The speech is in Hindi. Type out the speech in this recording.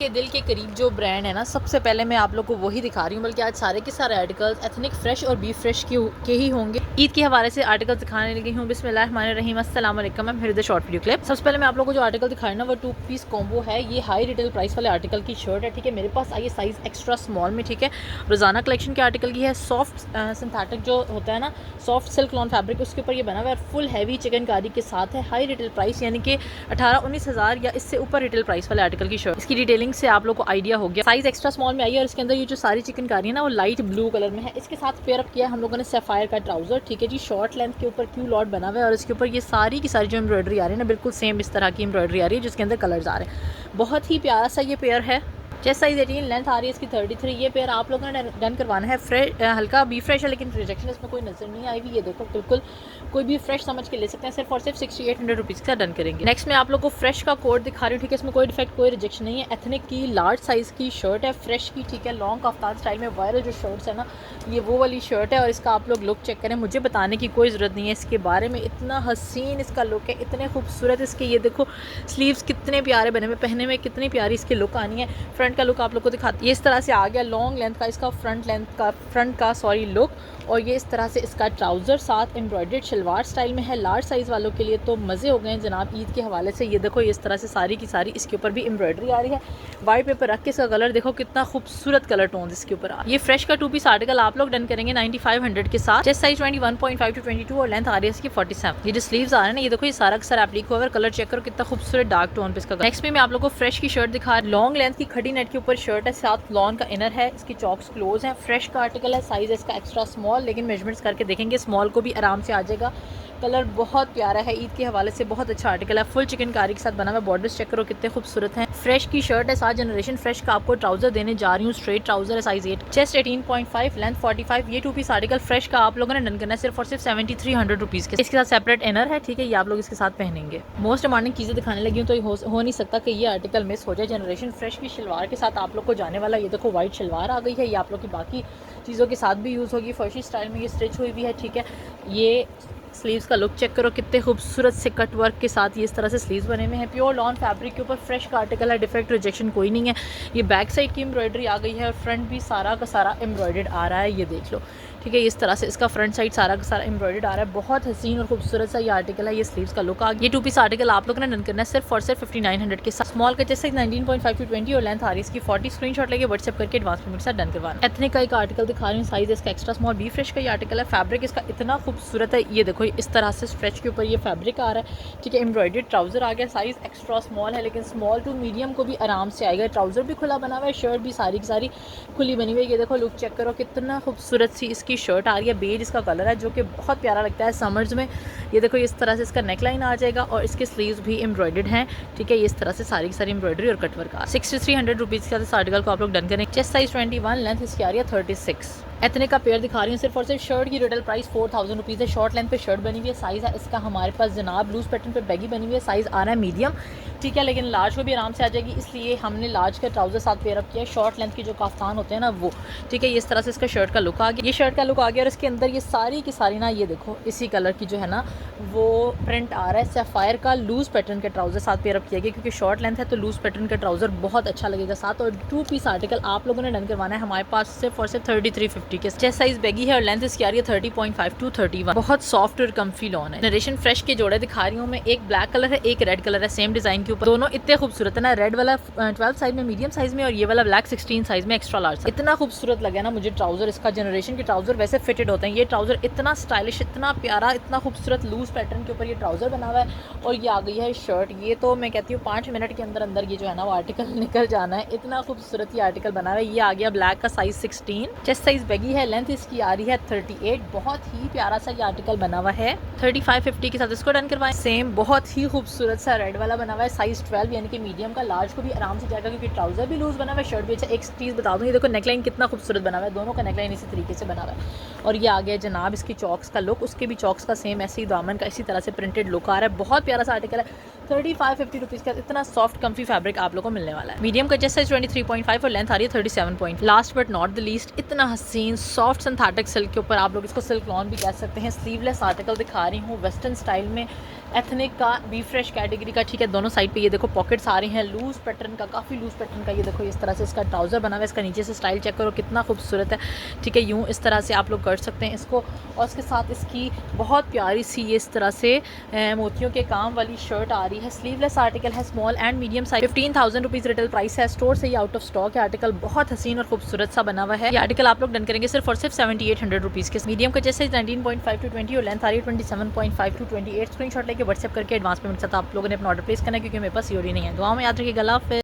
के दिल के करीब जो ब्रांड है ना, सबसे पहले मैं आप लोग को वही दिखा रही हूँ। बल्कि आज सारे के सारे आर्टिकल्स एथनिक फ्रेश और बीफ फ्रेश के ही होंगे। ईद के हवाले से आर्टिकल्स दिखाने लगी हूँ। बिस्मिल्लाहिर्रहमानिर्रहीम, अस्सलाम वालेकुम। Ma'am here the short video clip. सबसे पहले मैं आप लोग को जो आर्टिकल दिखा रही हूँ ना, वो 2 पीस कॉम्बो है। ये हाई रिटेल प्राइस वाले आर्टिकल की शर्ट है, ठीक है। मेरे पास आई है साइज़ एक्स्ट्रा स्मॉल में, ठीक है। रोज़ाना कलेक्शन के आर्टिकल की है। सॉफ्ट सिंथेटिक जो होता है ना, सॉफ्ट सिल्क लॉन फैब्रिक, उसके ऊपर ये बना हुआ है। फुल हैवी चिकनकारी के साथ है। हाई रिटेल प्राइस यानी कि 18-19 हज़ार या इससे ऊपर रिटेल प्राइस वाले आर्टिकल की शर्ट। इसकी डिटेलिंग से आप लोग को आइडिया हो गया। साइज एक्स्ट्रा स्मॉल में आई है और इसके अंदर ये जो सारी चिकनकारी है ना, वो लाइट ब्लू कलर में है। इसके साथ पेयर अप किया है हम लोगों ने सैफायर का ट्राउजर, ठीक है जी। शॉर्ट लेंथ के ऊपर क्यू लॉट बना हुआ है और इसके ऊपर ये सारी की सारी जो एम्ब्रॉयडरी आ रही है ना, बिल्कुल सेम इस तरह की एम्ब्रॉयडरी आ रही है जिसके अंदर कलर्स आ रहे हैं। बहुत ही प्यारा सा ये पेयर है। चेस्ट साइज 18, लेंथ आ रही है इसकी 33। ये पेयर आप लोगों ने डन करवाना है। फ्रेश हल्का बी फ्रेश है, लेकिन रिजेक्शन इसमें कोई नजर नहीं आई हुई। ये देखो, बिल्कुल कोई भी फ्रेश समझ के ले सकते हैं। सिर्फ और सिर्फ 6800 रुपीज़ का डन करेंगे। नेक्स्ट मैं आप लोग को फ्रेश का कोड दिखा रही हूँ, ठीक है। इसमें कोई डिफेक्ट कोई रिजेक्शन नहीं है। एथनिक की लार्ज साइज़ की शर्ट है, फ्रेश की, ठीक है। लॉन्ग कफ्तान स्टाइल में वायरल जो शर्ट्स है ना, ये वो वाली शर्ट है। और इसका आप लोग लुक चेक करें, मुझे बताने की कोई ज़रूरत नहीं है इसके बारे में। इतना हसीन इसका लुक है, इतने खूबसूरत इसके ये देखो स्लीव्स कितने प्यारे बने हुए, पहने में कितनी प्यारी इसकी लुक आनी है। फ्रंट का लुक आप लोग को दिखाती है। इस तरह से आ गया लॉन्ग लेंथ का इसका फ्रंट का लुक। और ये इस तरह से इसका ट्राउज़र साथ एम्ब्रॉयडर्ड शलवार स्टाइल में है। लार्ज साइज़ वालों के लिए तो मज़े हो गए हैं जनाब ईद के हवाले से। ये देखो इस तरह से सारी की सारी इसके ऊपर भी एम्ब्रॉयडरी आ रही है। वाइट पेपर रख के इसका कलर देखो कितना खूबसूरत कलर टोन इसके ऊपर आ। ये फ्रेश का 2 पीस आर्टिकल आप लोग डन करेंगे 9500 के साथ। चेस्ट साइज 21.5 to 22 और लेंथ आ रही है इसकी 47। ये जो स्लीव्स आ रहे हैं ना, ये देखो ये सारा का सारा एप्लीक हुआ है। कलर चेक करो कितना खूबसूरत डार्क टोन पे इसका। नेक्स्ट में मैं आप लोग को फ्रेश की शर्ट दिखा। लॉन्ग लेंथ की खड़ी नेट के ऊपर शर्ट है, साथ लॉन का इनर है। इसकी चॉक्स क्लोज है। फ्रेश का आर्टिकल है, साइज इसका एक्स्ट्रा स्मॉल, लेकिन मेजरमेंट्स करके देखेंगे स्मॉल को भी आराम से आ जाएगा। कलर बहुत प्यारा है, ईद के हवाले से बहुत अच्छा आर्टिकल है। फुल चिकनकारी के साथ बना हुआ। बॉर्डर्स चेक करो कितने खूबसूरत हैं। फ्रेश की शर्ट है, साथ जनरेशन फ्रेश का आपको ट्राउजर देने जा रही हूँ। स्ट्रेट ट्राउजर है, साइज 8, चेस्ट 18.5, लेंथ 45। ये 2 पीस आर्टिकल फ्रेश का आप लोगों ने डन करना है सिर्फ और सिर्फ 7300 रुपीज़ के। इसके साथ सेपरेट इनर है, ठीक है। ये आप लोग इसके साथ पहनेंगे। मोस्ट डिमांडिंग चीज़ें दिखाने लगी हूँ तो हो नहीं सकता कि ये आर्टिकल मिस हो जाए। जनरेशन फ्रेश की शलवार के साथ आप लोग को जाने वाला ये देखो वाइट शलवार आ गई है। ये आप लोग की बाकी चीज़ों के साथ भी यूज़ होगी। फर्शी स्टाइल में ये स्टिच हुई भी है, ठीक है। ये स्लीव्स का लुक चेक करो कितने खूबसूरत से कट वर्क के साथ ये इस तरह से स्लीव्स बने हुए हैं। प्योर लॉन फैब्रिक के ऊपर फ्रेश का आर्टिकल है, डिफेक्ट रिजेक्शन कोई नहीं है। ये बैक साइड की एम्ब्रॉयडरी आ गई है और फ्रंट भी सारा का सारा एम्ब्रॉयडर्ड आ रहा है, ये देख लो, ठीक है। इस तरह से इसका फ्रंट साइड सारा का सारा एम्ब्रॉयडर्ड आ रहा है। बहुत हसीन और खूबसूरत सा ये आर्टिकल है। ये स्लीव्स का लुक आ गया। ये 2 पीस आर्टिकल आप लोगों ने डन करना है सिर्फ और सिर्फ 5900 के साथ। स्मॉल का जैसे 19.5 to 20 और लेंथ आ रही है इसकी 40। स्क्रीनशॉट लेके व्हाट्सएप करके एडवांस पेमेंट से डन करवाना। एथनिक का एक आर्टिकल दिखा रही हूँ, साइज इसका एक्स्ट्रा स्मॉल, बी फ्रेश का ये आर्टिकल है। फैब्रिक इसका इतना खूबसूरत है, ये देखो इस तरह से स्ट्रेच के ऊपर ये फैब्रिक आ रहा है, ठीक है। एम्ब्रॉयडर्ड ट्राउजर आ गया। साइज एक्स्ट्रा स्मॉल है, लेकिन स्मॉल टू मीडियम को भी आराम से आएगा। ट्राउजर भी खुला बना हुआ है, शर्ट भी सारी की सारी खुली बनी हुई है। ये देखो लुक चेक करो कितना खूबसूरत सी इसकी शर्ट आ रही है। बेज इसका कलर है जो कि बहुत प्यारा लगता है समर्स में। ये देखो इस तरह से इसका नेक लाइन आ जाएगा और इसके स्लीव्स भी एम्ब्रॉयडर्ड हैं, ठीक है। इस तरह से सारी की सारी एम्ब्रॉयडरी और कटवर्क का 6300 रुपीज़ का इस आर्टिकल को आप लोग डन करें। चेस्ट साइज 21, लेंथ इसकी आ रही है 36। एथनिक का पेयर दिखा रही हूँ सिर्फ और सिर्फ। शर्ट की रिटेल प्राइस 4000 रुपीज़ है। शॉर्ट लेंथ पे शर्ट बनी हुई है। साइज़ है इसका हमारे पास जनाब लूज पैटर्न पे बैगी बनी हुई है। साइज़ आ रहा है मीडियम, ठीक है, लेकिन लार्ज को भी आराम से आ जाएगी, इसलिए हमने लार्ज का ट्राउजर साथ पेयर अप किया है। शॉर्ट लेंथ के जो काफ्तान होते हैं ना वो, ठीक है। इस तरह से इसका शर्ट का लुक आ गया। ये शर्ट का लुक आ गया और इसके अंदर ये सारी की सारी ना, ये देखो इसी कलर की जो है ना वो प्रिंट आ रहा है। सैफायर का लूज पैटर्न का ट्राउजर साथ पेयर अप किया गया, क्योंकि शॉर्ट लेंथ है तो लूज पैटर्न का ट्राउजर बहुत अच्छा लगेगा साथ। और 2 पीस आर्टिकल आप लोगों ने डन करवाना है हमारे पास सिर्फ और सिर्फ 3350 के। चेस्ट साइज बैगी है और लेंथ इसकी आ रही है 30.5 to 31। बहुत सॉफ्ट और कम्फी लॉन है। नरेशन फ्रेश के जोड़े दिखा रही हूँ मैं। एक ब्लैक कलर है, एक रेड कलर है, सेम डिजाइन के ऊपर। दोनों इतने खूबसूरत है ना। रेड वाला 12 साइज में मीडियम साइज में और ये वाला ब्लैक 16 साइज में एक्स्ट्रा लार्ज। इतना खूबसूरत लगा ना मुझे ट्राउजर इसका। जनरेशन के ट्राउजर वैसे फिटेड होते हैं, ये ट्राउजर इतना स्टाइलिश, इतना प्यारा, इतना खूबसूरत लूज पैटर्न के ऊपर ये ट्राउजर बना हुआ है। और ये आ गई है शर्ट। ये तो मैं कहती हूँ 5 मिनट के अंदर अंदर ये जो है ना वो आर्टिकल निकल जाना है। इतना खूबसूरत ये आर्टिकल बना हुआ है। ये आ गया ब्लैक का साइज 16। चेस्ट साइज बैगी है, लेंथ इसकी आ रही है 38। बहुत ही प्यारा सा ये आर्टिकल बना हुआ है। 3550 के साथ इसको डन करवाएं। सेम बहुत ही खूबसूरत सा रेड वाला बना हुआ है। साइज 12 यानी कि मीडियम का। लार्ज को भी आराम से जाएगा क्योंकि ट्राउजर भी लूज बना हुआ है, शर्ट भी अच्छा। एक चीज़ बता दूँ, ये देखो नेकलाइन कितना खूबसूरत बना हुआ है। दोनों का नेकलाइन इसी तरीके से बना हुआ है। और ये आ गया जनाब इसकी चॉक्स का लुक। उसके भी चॉक्स का सेम ऐसे ही दामन का इसी तरह से प्रिंटेड लुक आ रहा है। बहुत प्यारा सा आर्टिकल है। 3550 रुपीज़ का इतना सॉफ्ट कम्फी फैब्रिक आप लोगों को मिलने वाला है। मीडियम का चेस्ट साइज 23.5 और लेंथ आ रही है 37 point. Last but not the least, इतना हसीन सॉफ्ट सिंथेटिक सिल्क के ऊपर, आप लोग इसको सिल्क लॉन भी कह सकते हैं। स्लीवलेस आर्टिकल दिखा रही हूँ वेस्टर्न स्टाइल में। एथनिक का, बी फ्रेश कैटेगरी का, ठीक है। दोनों साइड पे ये देखो पॉकेट्स आ रहे हैं, लूज़ पैटर्न का, काफ़ी लूज़ पैटर्न का। ये देखो इस तरह से इसका ट्राउज़र बना हुआ है, इसका नीचे से स्टाइल चेक करो कितना खूबसूरत है, ठीक है। यूँ इस तरह से आप लोग कर सकते हैं इसको। और इसके साथ इसकी बहुत प्यारी सी ये इस तरह से मोतियों के काम वाली शर्ट आ रही है। स्लीवलेस आर्टिकल है, small and medium size. 15,000 rupees retail price है। स्टोर से ये आउट ऑफ स्टॉक है। आर्टिकल बहुत हसीन और खूबसूरत सा बना हुआ है। ये आर्टिकल आप लोग डन करेंगे सिर्फ और सिर्फ 7800 रुपीज़ के। मीडियम का जैसे 19.5 to 20 और लेंथ आ रही है 27.5 to 28। स्क्रीनशॉट लेके व्हाट्सएप करके एडवांस पेमेंट के साथ आप लोगों ने अपना ऑर्डर प्लेस करना है, क्योंकि मेरे पास सीओडी नहीं है। दुआ में याद रखिएगा। अल्लाह हाफ़िज़।